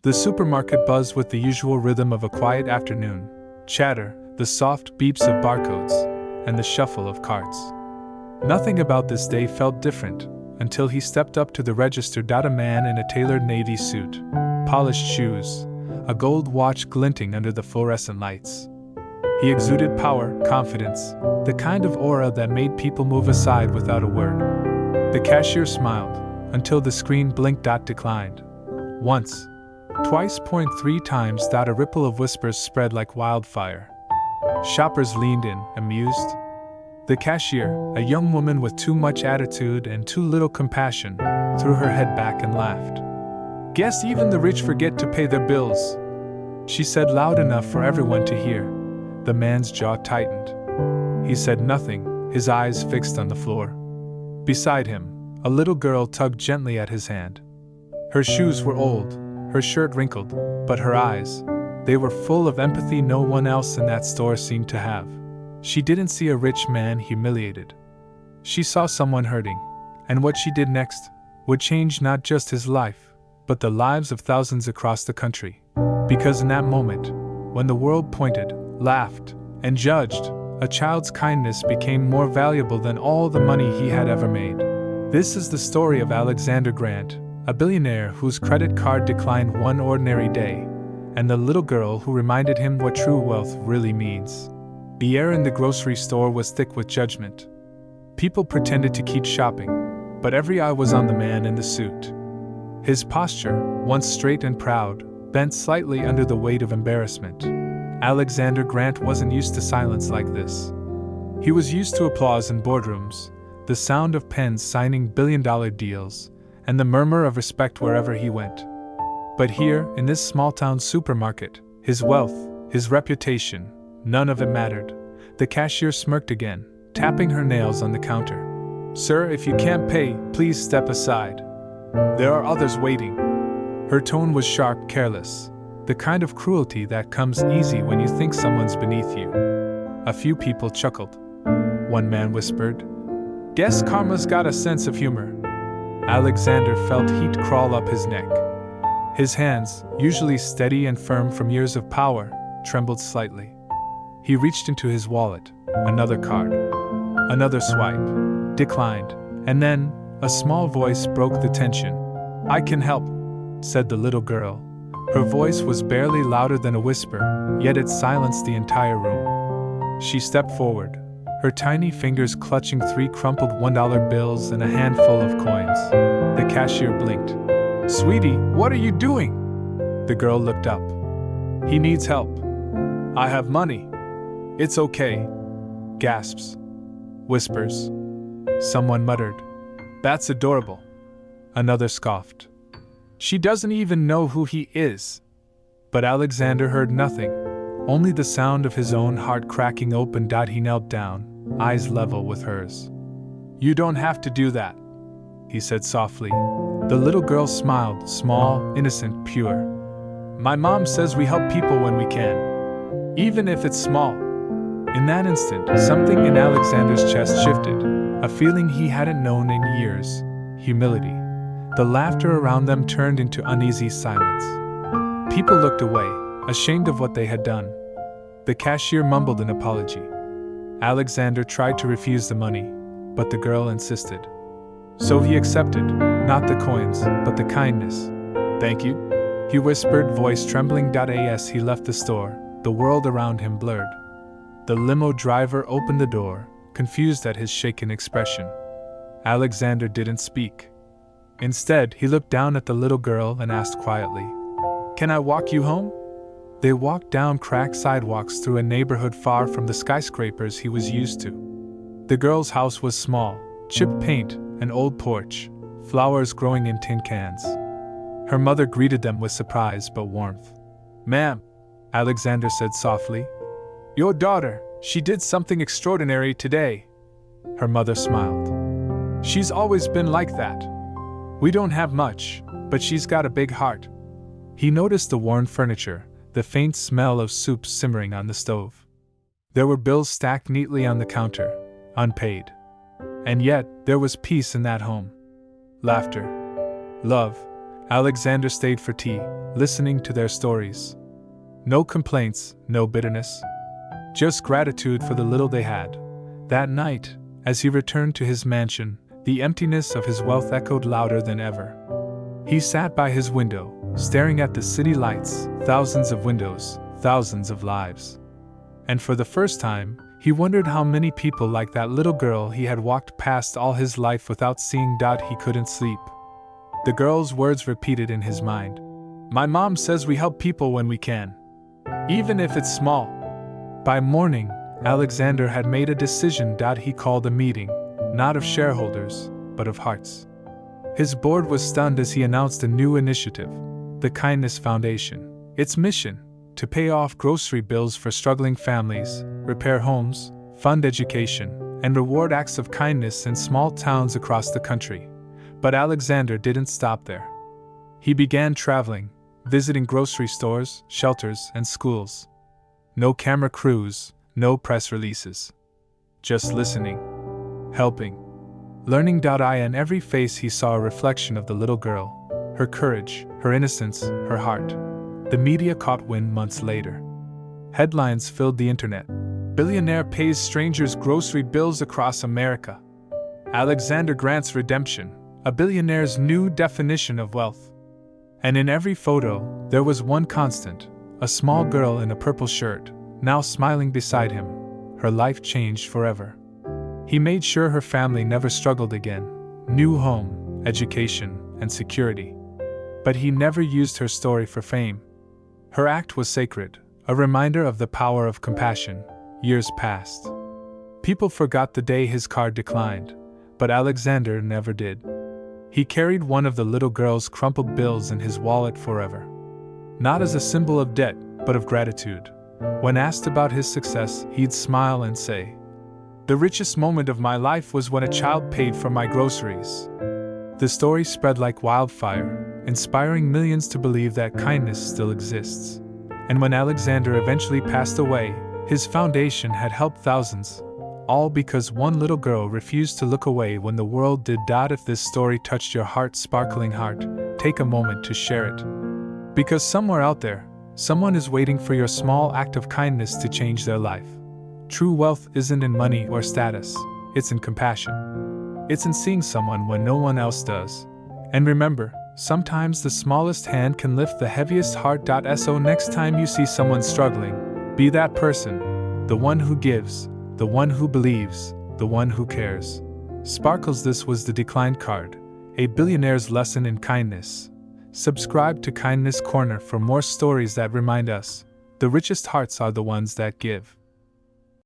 The supermarket buzzed with the usual rhythm of a quiet afternoon: chatter, the soft beeps of barcodes, and the shuffle of carts. Nothing about this day felt different until he stepped up to the register. A man in a tailored navy suit, polished shoes, a gold watch glinting under the fluorescent lights. He exuded power, confidence, the kind of aura that made people move aside without a word. The cashier smiled until the screen blinked. Declined. Once, twice, 3 times. A ripple of whispers spread like wildfire. Shoppers leaned in, amused. The cashier, a young woman with too much attitude and too little compassion, threw her head back and laughed. "Guess even the rich forget to pay their bills," she said loud enough for everyone to hear. The man's jaw tightened. He said nothing, his eyes fixed on the floor. Beside him, a little girl tugged gently at his hand. Her shoes were old, her shirt wrinkled, but her eyes, they were full of empathy no one else in that store seemed to have. She didn't see a rich man humiliated. She saw someone hurting, and what she did next would change not just his life, but the lives of thousands across the country. Because in that moment, when the world pointed, laughed, and judged, a child's kindness became more valuable than all the money he had ever made. This is the story of Alexander Grant, a billionaire whose credit card declined one ordinary day, and the little girl who reminded him what true wealth really means. The air in the grocery store was thick with judgment. People pretended to keep shopping, but every eye was on the man in the suit. His posture, once straight and proud, bent slightly under the weight of embarrassment. Alexander Grant wasn't used to silence like this. He was used to applause in boardrooms, the sound of pens signing billion-dollar deals, and the murmur of respect wherever he went. But here, in this small-town supermarket, his wealth, his reputation, none of it mattered. The cashier smirked again, tapping her nails on the counter. "Sir, if you can't pay, please step aside. There are others waiting." Her tone was sharp, careless, the kind of cruelty that comes easy when you think someone's beneath you. A few people chuckled. One man whispered, "Guess karma's got a sense of humor." Alexander felt heat crawl up his neck. His hands, usually steady and firm from years of power, trembled slightly. He reached into his wallet. Another card. Another swipe. Declined. And then, a small voice broke the tension. "I can help," said the little girl. Her voice was barely louder than a whisper, yet it silenced the entire room. She stepped forward, her tiny fingers clutching 3 crumpled $1 bills and a handful of coins. The cashier blinked. "Sweetie, what are you doing?" The girl looked up. "He needs help." "I have money." "It's okay." Gasps. Whispers. Someone muttered, "That's adorable." Another scoffed. "She doesn't even know who he is." But Alexander heard nothing, only the sound of his own heart cracking open. He knelt down, eyes level with hers. "You don't have to do that," he said softly. The little girl smiled, small, innocent, pure. "My mom says we help people when we can, even if it's small." In that instant, something in Alexander's chest shifted, a feeling he hadn't known in years: humility. The laughter around them turned into uneasy silence. People looked away, ashamed of what they had done. The cashier mumbled an apology. Alexander tried to refuse the money, but the girl insisted. So he accepted, not the coins, but the kindness. "Thank you," he whispered, voice trembling. As he left the store, the world around him blurred. The limo driver opened the door, confused at his shaken expression. Alexander didn't speak. Instead, he looked down at the little girl and asked quietly, "Can I walk you home?" They walked down cracked sidewalks through a neighborhood far from the skyscrapers he was used to. The girl's house was small, chipped paint, an old porch, flowers growing in tin cans. Her mother greeted them with surprise but warmth. "Ma'am," Alexander said softly. "Your daughter, she did something extraordinary today." Her mother smiled. "She's always been like that. We don't have much, but she's got a big heart." He noticed the worn furniture, the faint smell of soup simmering on the stove. There were bills stacked neatly on the counter, unpaid. And yet, there was peace in that home. Laughter. Love. Alexander stayed for tea, listening to their stories. No complaints, no bitterness. Just gratitude for the little they had. That night, as he returned to his mansion, the emptiness of his wealth echoed louder than ever. He sat by his window, staring at the city lights, thousands of windows, thousands of lives. And for the first time, he wondered how many people like that little girl he had walked past all his life without seeing. He couldn't sleep. The girl's words repeated in his mind. My mom says we help people when we can, even if it's small. By morning, Alexander had made a decision. He called a meeting, not of shareholders, but of hearts. His board was stunned as he announced a new initiative, the Kindness Foundation. Its mission: to pay off grocery bills for struggling families, repair homes, fund education, and reward acts of kindness in small towns across the country. But Alexander didn't stop there. He began traveling, visiting grocery stores, shelters, and schools. No camera crews, no press releases. Just listening, helping, learning. In every face he saw a reflection of the little girl, her courage, her innocence, her heart. The media caught wind months later. Headlines filled the internet. Billionaire pays strangers grocery bills across America. Alexander grants redemption, a billionaire's new definition of wealth. And in every photo, there was one constant: a small girl in a purple shirt, now smiling beside him. Her life changed forever. He made sure her family never struggled again. New home, education, and security. But he never used her story for fame. Her act was sacred, a reminder of the power of compassion. Years passed. People forgot the day his card declined, but Alexander never did. He carried one of the little girl's crumpled bills in his wallet forever. Not as a symbol of debt, but of gratitude. When asked about his success, he'd smile and say, "The richest moment of my life was when a child paid for my groceries." The story spread like wildfire, inspiring millions to believe that kindness still exists. And when Alexander eventually passed away, his foundation had helped thousands, all because one little girl refused to look away when the world did. If this story touched your heart, sparkling heart, take a moment to share it. Because somewhere out there, someone is waiting for your small act of kindness to change their life. True wealth isn't in money or status, it's in compassion. It's in seeing someone when no one else does. And remember, sometimes the smallest hand can lift the heaviest heart. So next time you see someone struggling, be that person, the one who gives, the one who believes, the one who cares. Sparkles. This was the Declined Card, a billionaire's lesson in kindness. Subscribe to Kindness Corner for more stories that remind us the richest hearts are the ones that give.